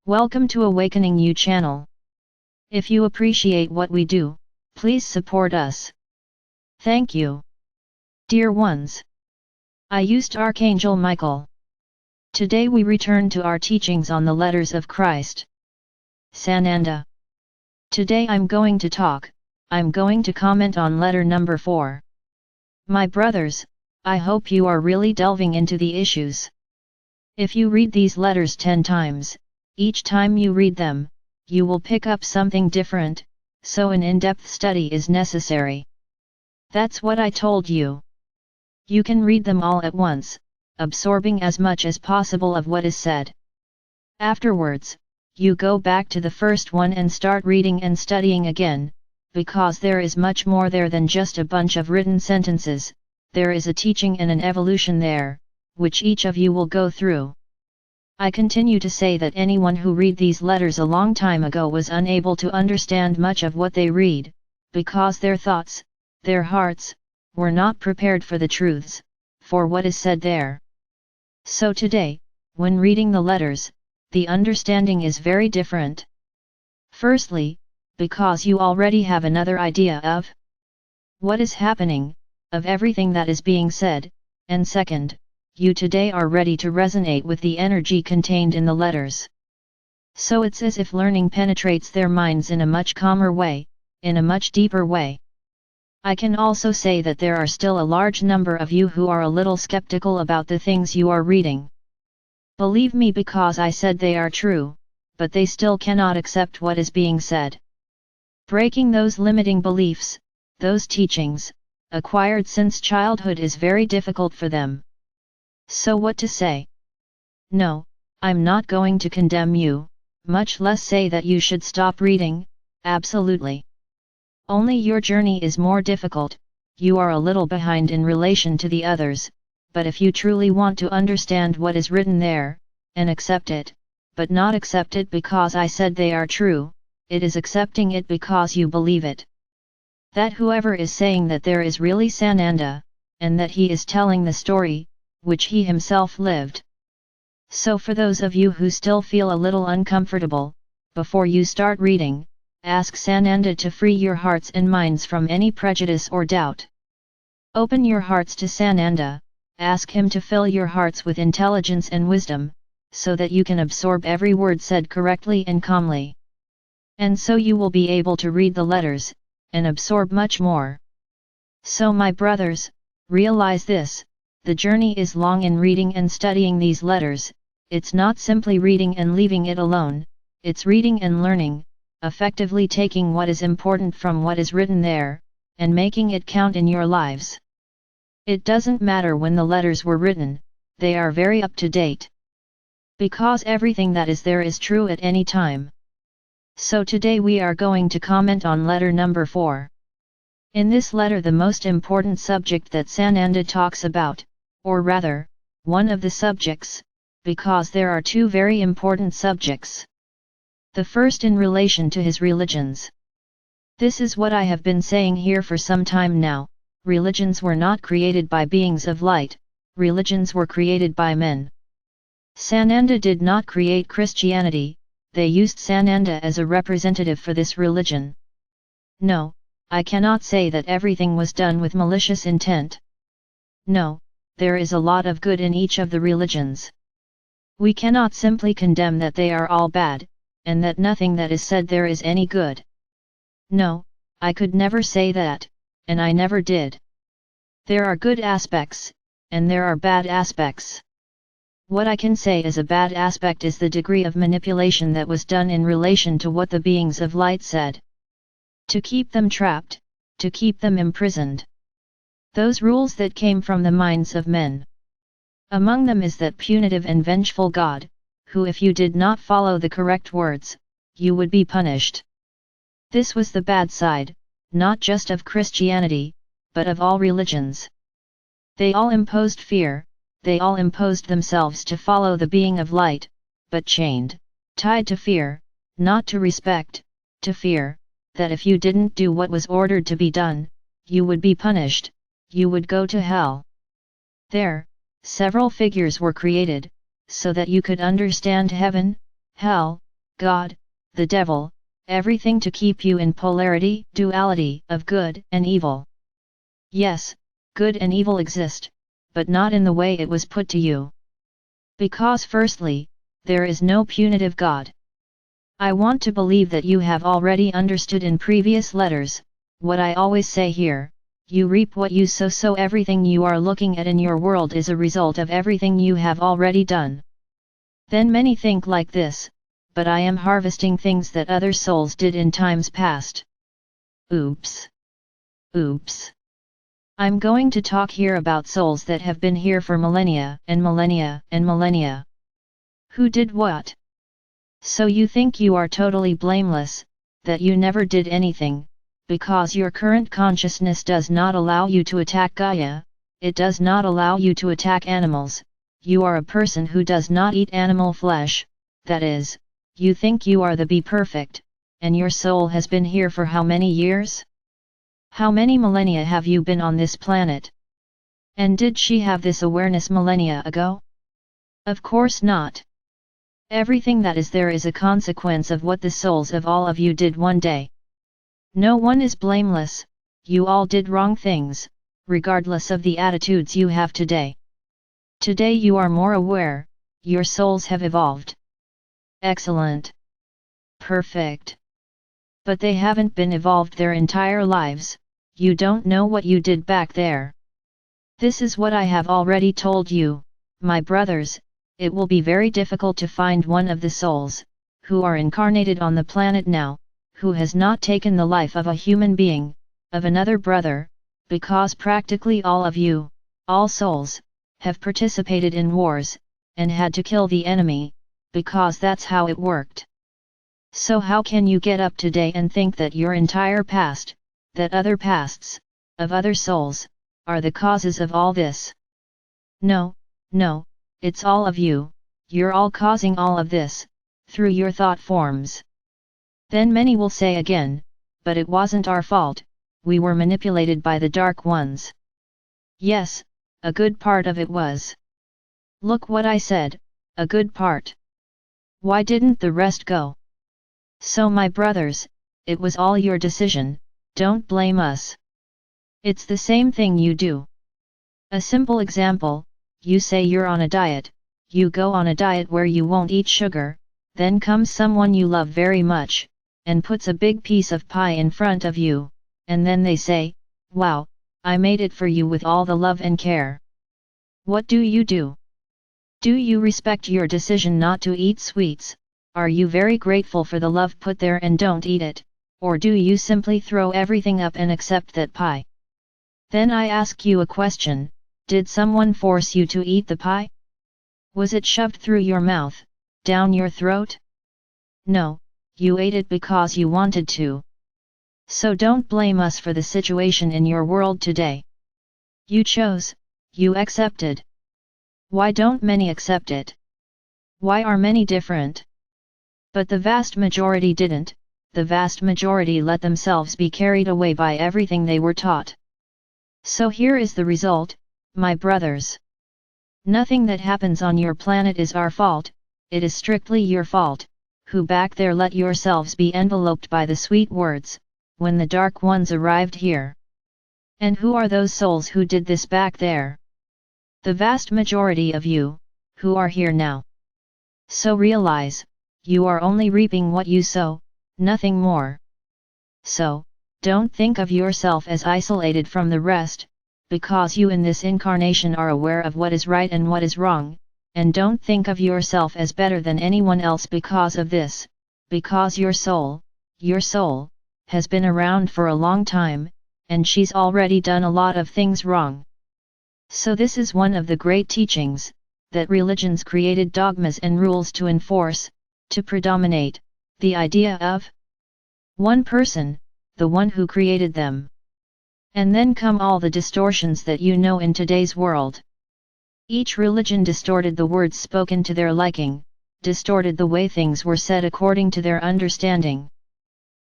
Welcome to AwakeningYOU channel. If you appreciate what we do, please support us. Thank you. Dear ones, I used Archangel Michael. Today we return to our teachings on the letters of Christ. Sananda. Today I'm going to comment on letter number 4. My brothers, I hope you are really delving into the issues. If you read these letters 10 times, each time you read them, you will pick up something different, so an in-depth study is necessary. That's what I told you. You can read them all at once, absorbing as much as possible of what is said. Afterwards, you go back to the first one and start reading and studying again, because there is much more there than just a bunch of written sentences. There is a teaching and an evolution there, which each of you will go through. I continue to say that anyone who read these letters a long time ago was unable to understand much of what they read, because their thoughts, their hearts, were not prepared for the truths, for what is said there. So today, when reading the letters, the understanding is very different. Firstly, because you already have another idea of what is happening, of everything that is being said, and second, you today are ready to resonate with the energy contained in the letters. So it's as if learning penetrates their minds in a much calmer way, in a much deeper way. I can also say that there are still a large number of you who are a little skeptical about the things you are reading. Believe me, because I said they are true, but they still cannot accept what is being said. Breaking those limiting beliefs, those teachings, acquired since childhood, is very difficult for them. So what to say? No, I'm not going to condemn you, much less say that you should stop reading, absolutely. Only your journey is more difficult, you are a little behind in relation to the others, but if you truly want to understand what is written there, and accept it, but not accept it because I said they are true, it is accepting it because you believe it. That whoever is saying that there is really Sananda, and that he is telling the story, which he himself lived. So for those of you who still feel a little uncomfortable, before you start reading, ask Sananda to free your hearts and minds from any prejudice or doubt. Open your hearts to Sananda, ask him to fill your hearts with intelligence and wisdom, so that you can absorb every word said correctly and calmly. And so you will be able to read the letters, and absorb much more. So my brothers, realize this, the journey is long in reading and studying these letters. It's not simply reading and leaving it alone, it's reading and learning, effectively taking what is important from what is written there, and making it count in your lives. It doesn't matter when the letters were written, they are very up to date. Because everything that is there is true at any time. So today we are going to comment on letter number 4. In this letter, the most important subject that Sananda talks about, or rather, one of the subjects, because there are two very important subjects. The first in relation to his religions. This is what I have been saying here for some time now, religions were not created by beings of light, religions were created by men. Sananda did not create Christianity, they used Sananda as a representative for this religion. No, I cannot say that everything was done with malicious intent. No, there is a lot of good in each of the religions. We cannot simply condemn that they are all bad, and that nothing that is said there is any good. No, I could never say that, and I never did. There are good aspects, and there are bad aspects. What I can say as a bad aspect is the degree of manipulation that was done in relation to what the beings of light said. To keep them trapped, to keep them imprisoned. Those rules that came from the minds of men. Among them is that punitive and vengeful God, who if you did not follow the correct words, you would be punished. This was the bad side, not just of Christianity, but of all religions. They all imposed fear, they all imposed themselves to follow the being of light, but chained, tied to fear, not to respect, to fear, that if you didn't do what was ordered to be done, you would be punished, you would go to hell. There, several figures were created, so that you could understand heaven, hell, God, the devil, everything to keep you in polarity, duality, of good and evil. Yes, good and evil exist, but not in the way it was put to you. Because firstly, there is no punitive God. I want to believe that you have already understood in previous letters, what I always say here, you reap what you sow, so everything you are looking at in your world is a result of everything you have already done. Then many think like this, but I am harvesting things that other souls did in times past. Oops. Oops. I'm going to talk here about souls that have been here for millennia and millennia and millennia. Who did what? So you think you are totally blameless, that you never did anything, because your current consciousness does not allow you to attack Gaia, it does not allow you to attack animals, you are a person who does not eat animal flesh, that is, you think you are the be perfect, and your soul has been here for how many years? How many millennia have you been on this planet? And did she have this awareness millennia ago? Of course not. Everything that is there is a consequence of what the souls of all of you did one day. No one is blameless, you all did wrong things, regardless of the attitudes you have today. Today you are more aware, your souls have evolved. Excellent. Perfect. But they haven't been evolved their entire lives, you don't know what you did back there. This is what I have already told you, my brothers. It will be very difficult to find one of the souls, who are incarnated on the planet now, who has not taken the life of a human being, of another brother, because practically all of you, all souls, have participated in wars, and had to kill the enemy, because that's how it worked. So how can you get up today and think that your entire past, that other pasts, of other souls, are the causes of all this? No, no. It's all of you, you're all causing all of this, through your thought forms. Then many will say again, but it wasn't our fault, we were manipulated by the dark ones. Yes, a good part of it was. Look what I said, a good part. Why didn't the rest go? So my brothers, it was all your decision, don't blame us. It's the same thing you do. A simple example. You say you're on a diet, you go on a diet where you won't eat sugar, then comes someone you love very much, and puts a big piece of pie in front of you, and then they say, wow, I made it for you with all the love and care. What do? Do you respect your decision not to eat sweets? Are you very grateful for the love put there and don't eat it, or do you simply throw everything up and accept that pie? Then I ask you a question. Did someone force you to eat the pie? Was it shoved through your mouth, down your throat? No, you ate it because you wanted to. So don't blame us for the situation in your world today. You chose, you accepted. Why don't many accept it? Why are many different? But the vast majority didn't, the vast majority let themselves be carried away by everything they were taught. So here is the result. My brothers. Nothing that happens on your planet is our fault, it is strictly your fault, who back there let yourselves be enveloped by the sweet words, when the dark ones arrived here. And who are those souls who did this back there? The vast majority of you, who are here now. So realize, you are only reaping what you sow, nothing more. So, don't think of yourself as isolated from the rest, because you in this incarnation are aware of what is right and what is wrong, and don't think of yourself as better than anyone else because of this, because your soul, has been around for a long time, and she's already done a lot of things wrong. So this is one of the great teachings, that religions created dogmas and rules to enforce, to predominate, the idea of one person, the one who created them. And then come all the distortions that you know in today's world. Each religion distorted the words spoken to their liking, distorted the way things were said according to their understanding.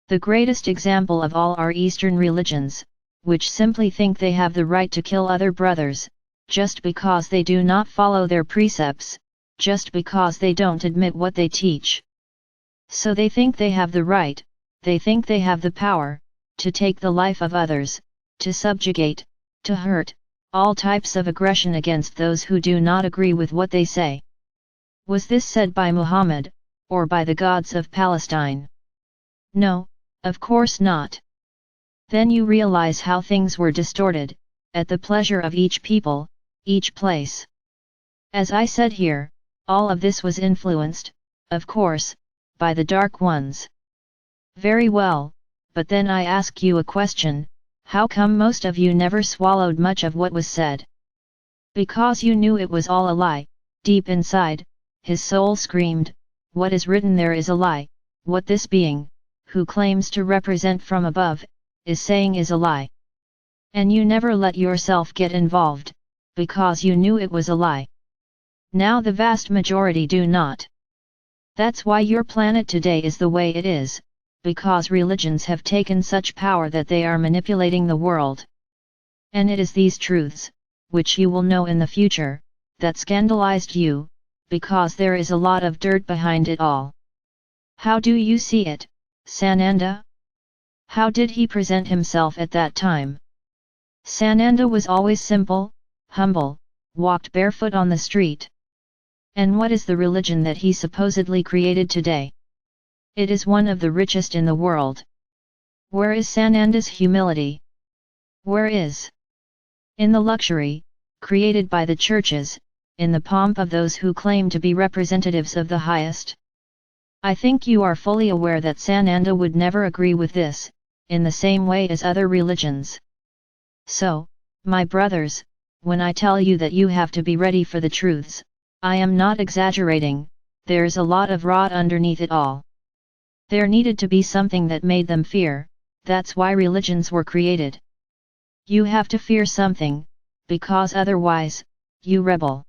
The greatest example of all are Eastern religions, which simply think they have the right to kill other brothers, just because they do not follow their precepts, just because they don't admit what they teach. So they think they have the right, they think they have the power, to take the life of others, to subjugate, to hurt, all types of aggression against those who do not agree with what they say. Was this said by Muhammad, or by the gods of Palestine? No, of course not. Then you realize how things were distorted, at the pleasure of each people, each place. As I said here, all of this was influenced, of course, by the dark ones. Very well, but then I ask you a question, how come most of you never swallowed much of what was said? Because you knew it was all a lie, deep inside, his soul screamed, what is written there is a lie, what this being, who claims to represent from above, is saying is a lie. And you never let yourself get involved, because you knew it was a lie. Now the vast majority do not. That's why your planet today is the way it is, because religions have taken such power that they are manipulating the world. And it is these truths, which you will know in the future, that scandalized you, because there is a lot of dirt behind it all. How do you see it, Sananda? How did he present himself at that time? Sananda was always simple, humble, walked barefoot on the street. And what is the religion that he supposedly created today? It is one of the richest in the world. Where is Sananda's humility? Where is? In the luxury, created by the churches, in the pomp of those who claim to be representatives of the highest. I think you are fully aware that Sananda would never agree with this, in the same way as other religions. So, my brothers, when I tell you that you have to be ready for the truths, I am not exaggerating, there's a lot of rot underneath it all. There needed to be something that made them fear, that's why religions were created. You have to fear something, because otherwise, you rebel.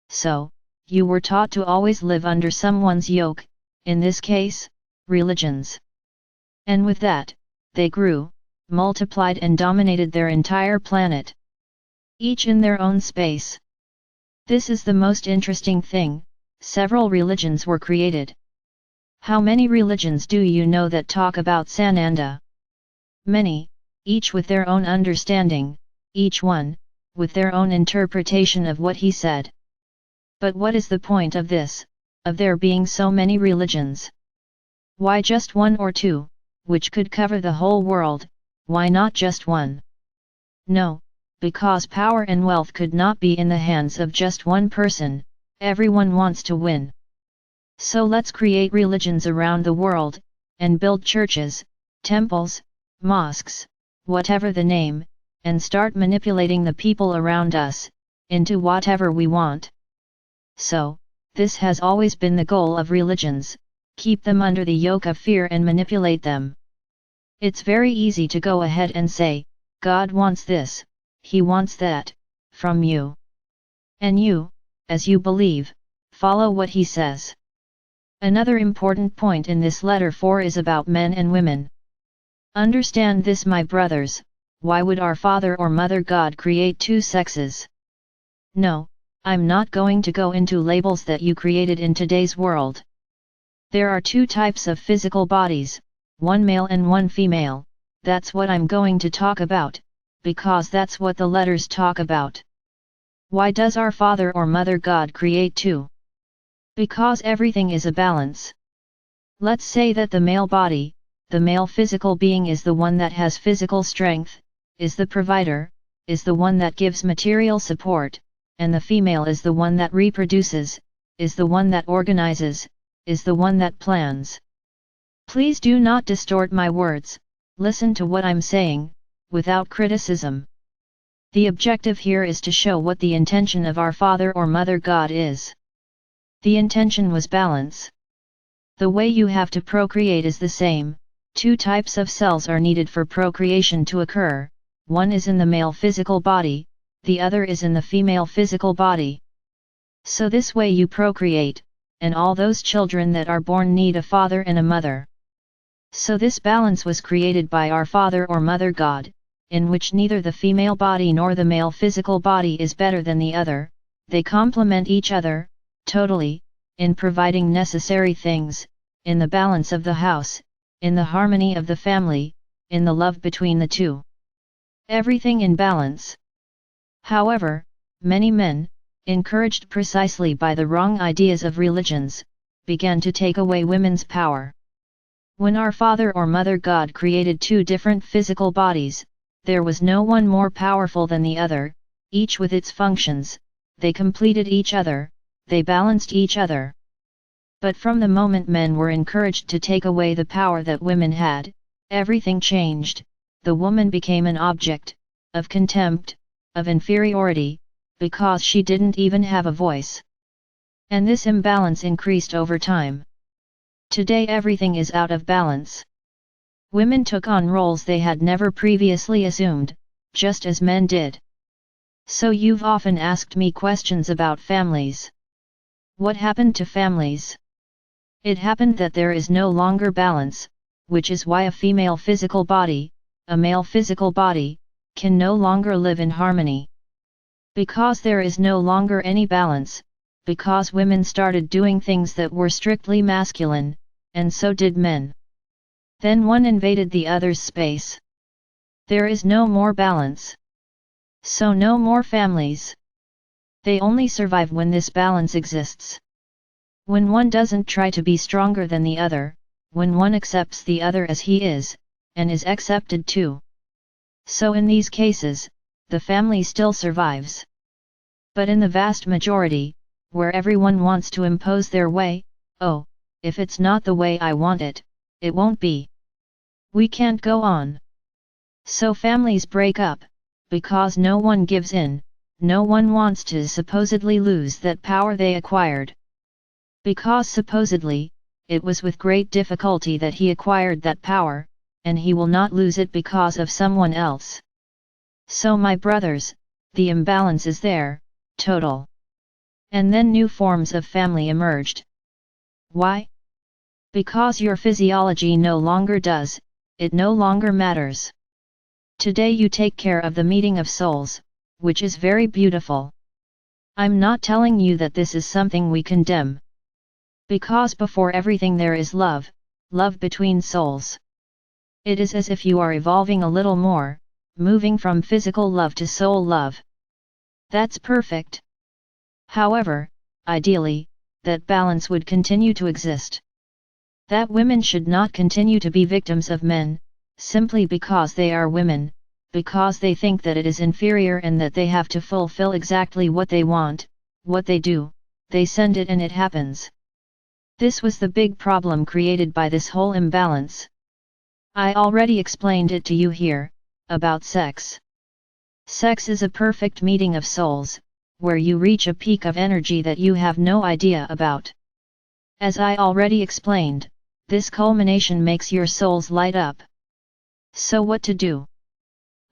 So, you were taught to always live under someone's yoke, in this case, religions. And with that, they grew, multiplied and dominated their entire planet. Each in their own space. This is the most interesting thing, several religions were created. How many religions do you know that talk about Sananda? Many, each with their own understanding, each one, with their own interpretation of what he said. But what is the point of this, of there being so many religions? Why just one or two, which could cover the whole world, why not just one? No, because power and wealth could not be in the hands of just one person, everyone wants to win. So let's create religions around the world, and build churches, temples, mosques, whatever the name, and start manipulating the people around us, into whatever we want. So, this has always been the goal of religions, keep them under the yoke of fear and manipulate them. It's very easy to go ahead and say, God wants this, He wants that, from you. And you, as you believe, follow what He says. Another important point in this letter 4 is about men and women. Understand this, my brothers, why would our Father or Mother God create two sexes? No, I'm not going to go into labels that you created in today's world. There are two types of physical bodies, one male and one female, that's what I'm going to talk about, because that's what the letters talk about. Why does our Father or Mother God create two? Because everything is a balance. Let's say that the male body, the male physical being is the one that has physical strength, is the provider, is the one that gives material support, and the female is the one that reproduces, is the one that organizes, is the one that plans. Please do not distort my words, listen to what I'm saying, without criticism. The objective here is to show what the intention of our Father or Mother God is. The intention was balance. The way you have to procreate is the same, two types of cells are needed for procreation to occur, one is in the male physical body, the other is in the female physical body. So this way you procreate, and all those children that are born need a father and a mother. So this balance was created by our Father or Mother God, in which neither the female body nor the male physical body is better than the other, they complement each other, totally, in providing necessary things, in the balance of the house, in the harmony of the family, in the love between the two. Everything in balance. However, many men, encouraged precisely by the wrong ideas of religions, began to take away women's power. When our Father or Mother God created two different physical bodies, there was no one more powerful than the other, each with its functions, they completed each other, they balanced each other. But from the moment men were encouraged to take away the power that women had, everything changed. The woman became an object of contempt, of inferiority, because she didn't even have a voice. And this imbalance increased over time. Today everything is out of balance. Women took on roles they had never previously assumed, just as men did. So you've often asked me questions about families. What happened to families? It happened that there is no longer balance, which is why a female physical body, a male physical body, can no longer live in harmony. Because there is no longer any balance, because women started doing things that were strictly masculine, and so did men. Then one invaded the other's space. There is no more balance. So no more families. They only survive when this balance exists. When one doesn't try to be stronger than the other, when one accepts the other as he is, and is accepted too. So in these cases, the family still survives. But in the vast majority, where everyone wants to impose their way, oh, if it's not the way I want it, it won't be. We can't go on. So families break up, because no one gives in, no one wants to supposedly lose that power they acquired. Because supposedly, it was with great difficulty that he acquired that power, and he will not lose it because of someone else. So my brothers, the imbalance is there, total. And then new forms of family emerged. Why? Because your physiology no longer does, it no longer matters. Today you take care of the meeting of souls, which is very beautiful. I'm not telling you that this is something we condemn. Because before everything there is love, love between souls. It is as if you are evolving a little more, moving from physical love to soul love. That's perfect. However, ideally, that balance would continue to exist. That women should not continue to be victims of men, simply because they are women, because they think that it is inferior and that they have to fulfill exactly what they want, what they do, they send it and it happens. This was the big problem created by this whole imbalance. I already explained it to you here, about sex. Sex is a perfect meeting of souls, where you reach a peak of energy that you have no idea about. As I already explained, this culmination makes your souls light up. So what to do?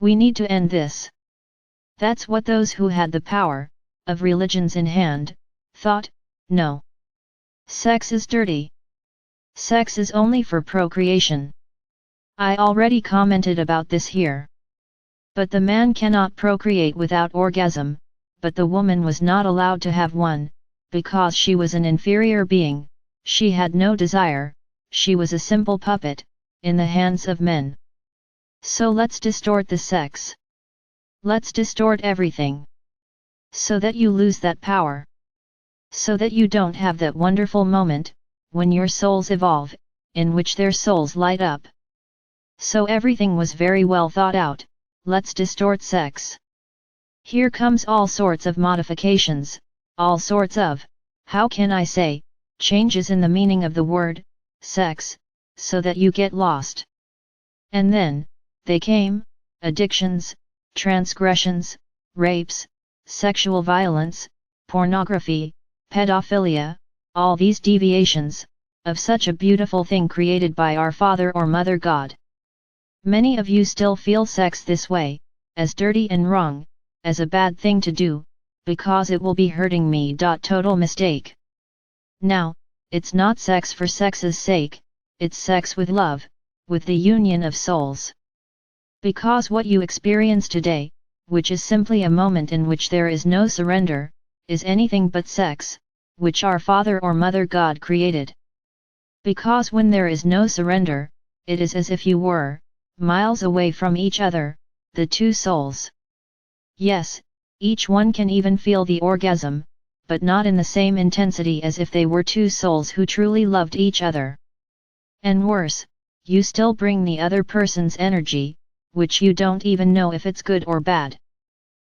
We need to end this. That's what those who had the power, of religions in hand, thought. No. Sex is dirty. Sex is only for procreation. I already commented about this here. But the man cannot procreate without orgasm, but the woman was not allowed to have one, because she was an inferior being, she had no desire, she was a simple puppet, in the hands of men. So let's distort the sex. Let's distort everything. So that you lose that power. So that you don't have that wonderful moment, when your souls evolve, in which their souls light up. So everything was very well thought out, let's distort sex. Here comes all sorts of modifications, all sorts of, how can I say, changes in the meaning of the word, sex, so that you get lost. And then, they came, addictions, transgressions, rapes, sexual violence, pornography, pedophilia, all these deviations, of such a beautiful thing created by our Father or Mother God. Many of you still feel sex this way, as dirty and wrong, as a bad thing to do, because it will be hurting me. Total mistake. Now, it's not sex for sex's sake, it's sex with love, with the union of souls. Because what you experience today, which is simply a moment in which there is no surrender, is anything but sex, which our Father or Mother God created. Because when there is no surrender, it is as if you were miles away from each other, the two souls. Yes, each one can even feel the orgasm, but not in the same intensity as if they were two souls who truly loved each other. And worse, you still bring the other person's energy, which you don't even know if it's good or bad.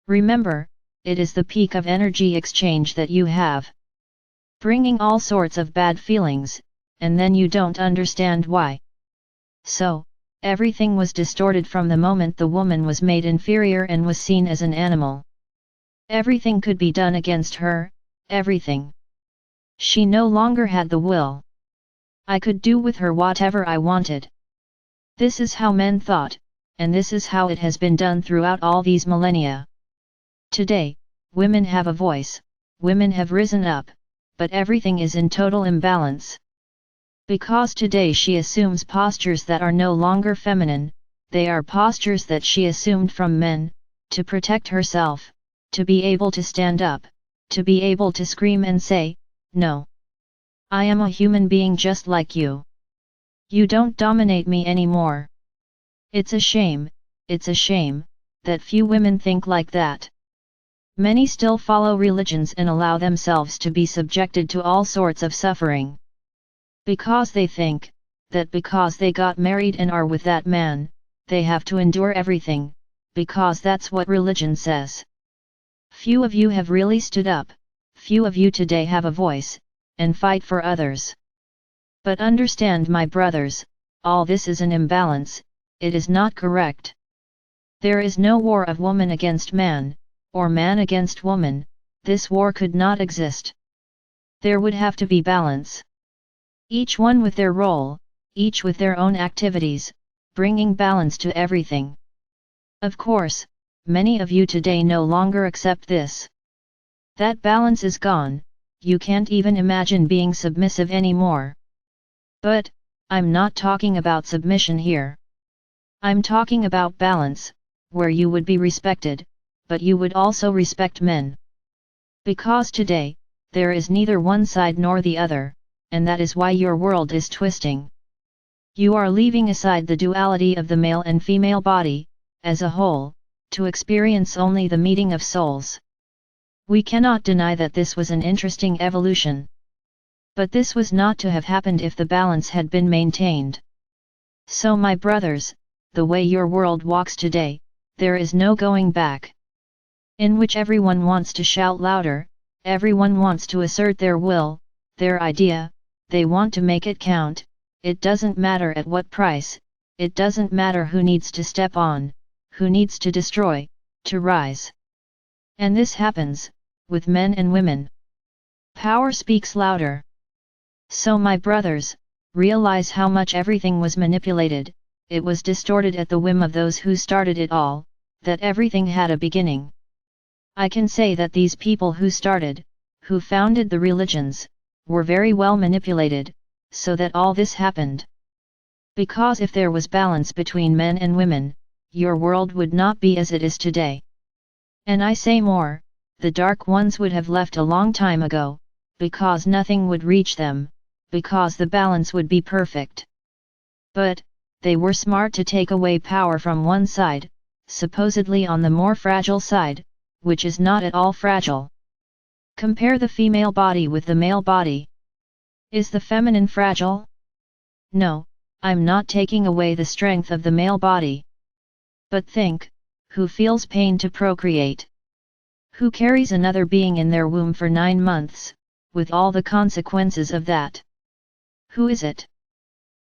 Remember, it is the peak of energy exchange that you have. Bringing all sorts of bad feelings, and then you don't understand why. So, everything was distorted from the moment the woman was made inferior and was seen as an animal. Everything could be done against her, everything. She no longer had the will. I could do with her whatever I wanted. This is how men thought, and this is how it has been done throughout all these millennia. Today, women have a voice, women have risen up, but everything is in total imbalance. Because today she assumes postures that are no longer feminine, they are postures that she assumed from men, to protect herself, to be able to stand up, to be able to scream and say, "No. I am a human being just like you. You don't dominate me anymore." It's a shame, that few women think like that. Many still follow religions and allow themselves to be subjected to all sorts of suffering. Because they think, that because they got married and are with that man, they have to endure everything, because that's what religion says. Few of you have really stood up, few of you today have a voice, and fight for others. But understand, my brothers, all this is an imbalance, it is not correct. There is no war of woman against man, or man against woman, this war could not exist. There would have to be balance. Each one with their role, each with their own activities, bringing balance to everything. Of course, many of you today no longer accept this. That balance is gone, you can't even imagine being submissive anymore. But, I'm not talking about submission here. I'm talking about balance, where you would be respected, but you would also respect men. Because today, there is neither one side nor the other, and that is why your world is twisting. You are leaving aside the duality of the male and female body, as a whole, to experience only the meeting of souls. We cannot deny that this was an interesting evolution. But this was not to have happened if the balance had been maintained. So my brothers, the way your world walks today, there is no going back. In which everyone wants to shout louder, everyone wants to assert their will, their idea, they want to make it count, it doesn't matter at what price, it doesn't matter who needs to step on, who needs to destroy, to rise. And this happens, with men and women. Power speaks louder. So my brothers, realize how much everything was manipulated, it was distorted at the whim of those who started it all, that everything had a beginning. I can say that these people who started, who founded the religions, were very well manipulated, so that all this happened. Because if there was balance between men and women, your world would not be as it is today. And I say more, the dark ones would have left a long time ago, because nothing would reach them, because the balance would be perfect. But, they were smart to take away power from one side, supposedly on the more fragile side, which is not at all fragile. Compare the female body with the male body. Is the feminine fragile? No, I'm not taking away the strength of the male body. But think, who feels pain to procreate? Who carries another being in their womb for 9 months, with all the consequences of that? Who is it?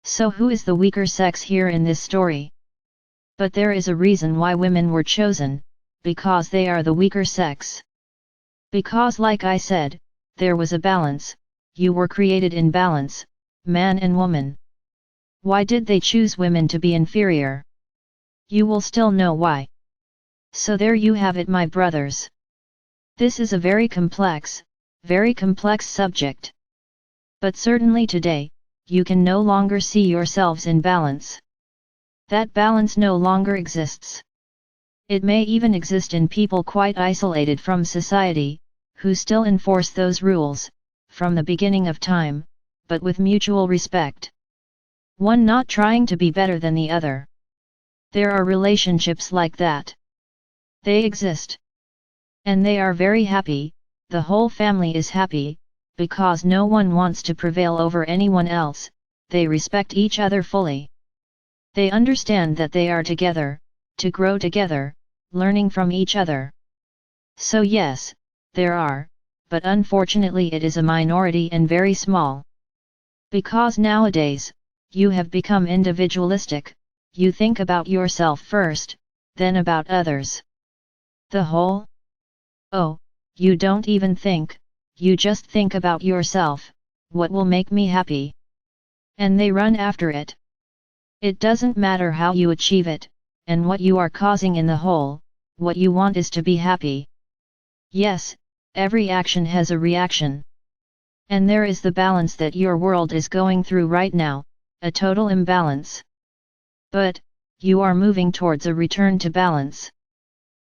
So who is the weaker sex here in this story? But there is a reason why women were chosen, because they are the weaker sex. Because like I said, there was a balance, you were created in balance, man and woman. Why did they choose women to be inferior? You will still know why. So there you have it, my brothers. This is a very complex subject. But certainly today, you can no longer see yourselves in balance. That balance no longer exists. It may even exist in people quite isolated from society, who still enforce those rules, from the beginning of time, but with mutual respect. One not trying to be better than the other. There are relationships like that. They exist. And they are very happy, the whole family is happy, because no one wants to prevail over anyone else, they respect each other fully. They understand that they are together, to grow together, learning from each other. So yes, there are, but unfortunately it is a minority and very small. Because nowadays, you have become individualistic, you think about yourself first, then about others. The whole? Oh, you don't even think, you just think about yourself, what will make me happy? And they run after it. It doesn't matter how you achieve it, and what you are causing in the whole, what you want is to be happy. Yes, every action has a reaction. And there is the balance that your world is going through right now, a total imbalance. But, you are moving towards a return to balance.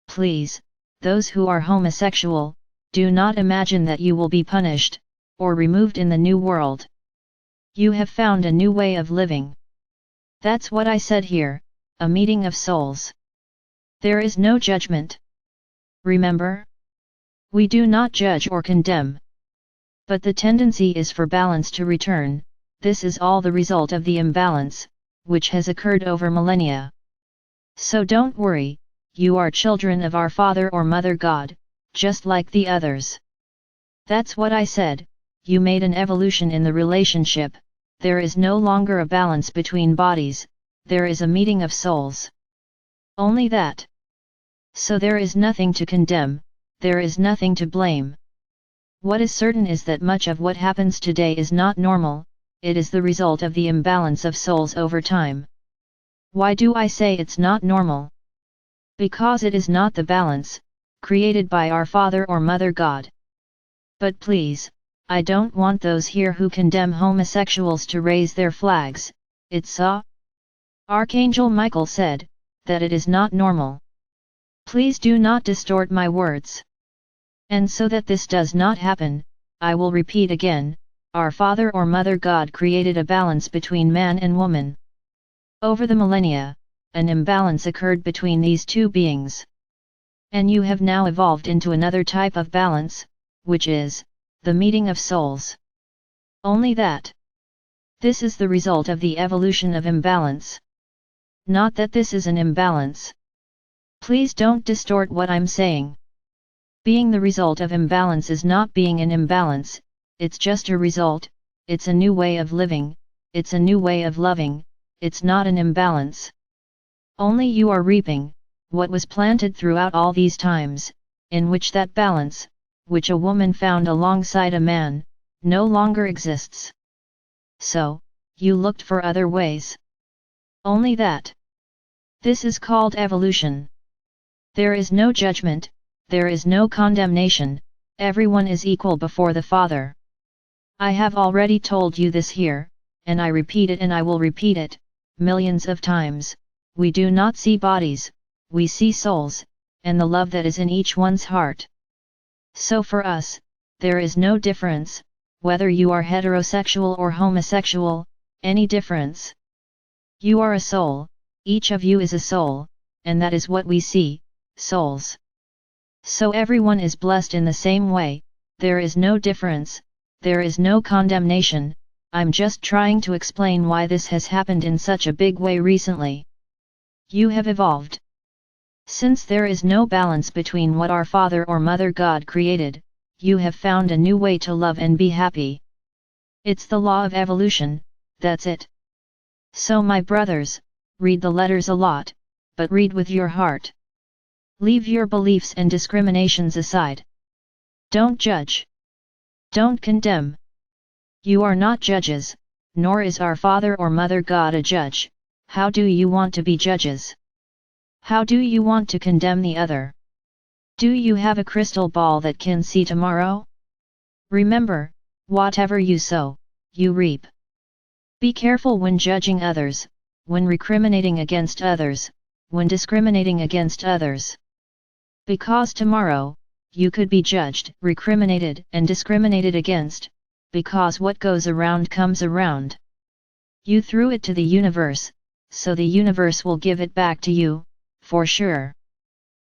Please, those who are homosexual, do not imagine that you will be punished, or removed in the new world. You have found a new way of living. That's what I said here, a meeting of souls. There is no judgment. Remember? We do not judge or condemn. But the tendency is for balance to return, this is all the result of the imbalance, which has occurred over millennia. So don't worry, you are children of our Father or Mother God, just like the others. That's what I said, you made an evolution in the relationship, there is no longer a balance between bodies, there is a meeting of souls. Only that. So there is nothing to condemn, there is nothing to blame. What is certain is that much of what happens today is not normal, it is the result of the imbalance of souls over time. Why do I say it's not normal? Because it is not the balance, created by our Father or Mother God. But please, I don't want those here who condemn homosexuals to raise their flags, it's Archangel Michael said, that it is not normal. Please do not distort my words. And so that this does not happen, I will repeat again, our Father or Mother God created a balance between man and woman. Over the millennia, an imbalance occurred between these two beings. And you have now evolved into another type of balance, which is, the meeting of souls. Only that. This is the result of the evolution of imbalance. Not that this is an imbalance. Please don't distort what I'm saying. Being the result of imbalance is not being an imbalance, it's just a result, it's a new way of living, it's a new way of loving, it's not an imbalance. Only you are reaping, what was planted throughout all these times, in which that balance, which a woman found alongside a man, no longer exists. So, you looked for other ways. Only that. This is called evolution. There is no judgment, there is no condemnation, everyone is equal before the Father. I have already told you this here, and I repeat it and I will repeat it, millions of times, we do not see bodies, we see souls, and the love that is in each one's heart. So for us, there is no difference, whether you are heterosexual or homosexual, any difference. You are a soul, each of you is a soul, and that is what we see, souls. So everyone is blessed in the same way, there is no difference, there is no condemnation, I'm just trying to explain why this has happened in such a big way recently. You have evolved. Since there is no balance between what our Father or Mother God created, you have found a new way to love and be happy. It's the law of evolution, that's it. So my brothers, read the letters a lot, but read with your heart. Leave your beliefs and discriminations aside. Don't judge. Don't condemn. You are not judges, nor is our Father or Mother God a judge. How do you want to be judges? How do you want to condemn the other? Do you have a crystal ball that can see tomorrow? Remember, whatever you sow, you reap. Be careful when judging others, when recriminating against others, when discriminating against others. Because tomorrow, you could be judged, recriminated and discriminated against, because what goes around comes around. You threw it to the universe, so the universe will give it back to you, for sure.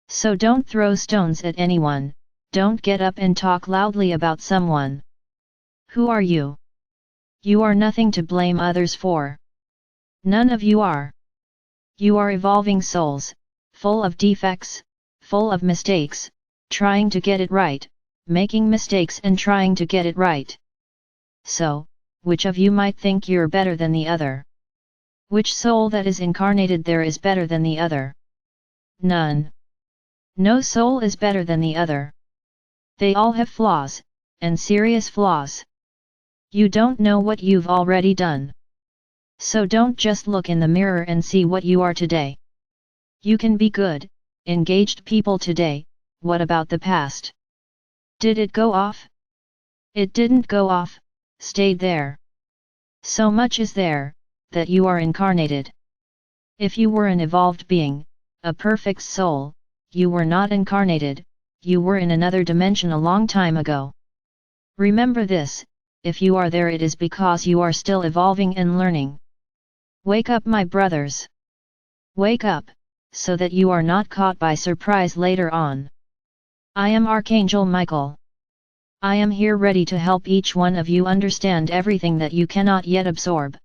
So don't throw stones at anyone, don't get up and talk loudly about someone. Who are you? You are nothing to blame others for. None of you are. You are evolving souls, full of defects, full of mistakes, trying to get it right, making mistakes and trying to get it right. So, which of you might think you're better than the other? Which soul that is incarnated there is better than the other? None. No soul is better than the other. They all have flaws, and serious flaws. You don't know what you've already done. So don't just look in the mirror and see what you are today. You can be good, engaged people today. What about the past? Did it go off? It didn't go off, stayed there. So much is there, that you are incarnated. If you were an evolved being, a perfect soul, you were not incarnated, you were in another dimension a long time ago. Remember this, if you are there it is because you are still evolving and learning. Wake up my brothers. Wake up, so that you are not caught by surprise later on. I am Archangel Michael. I am here ready to help each one of you understand everything that you cannot yet absorb.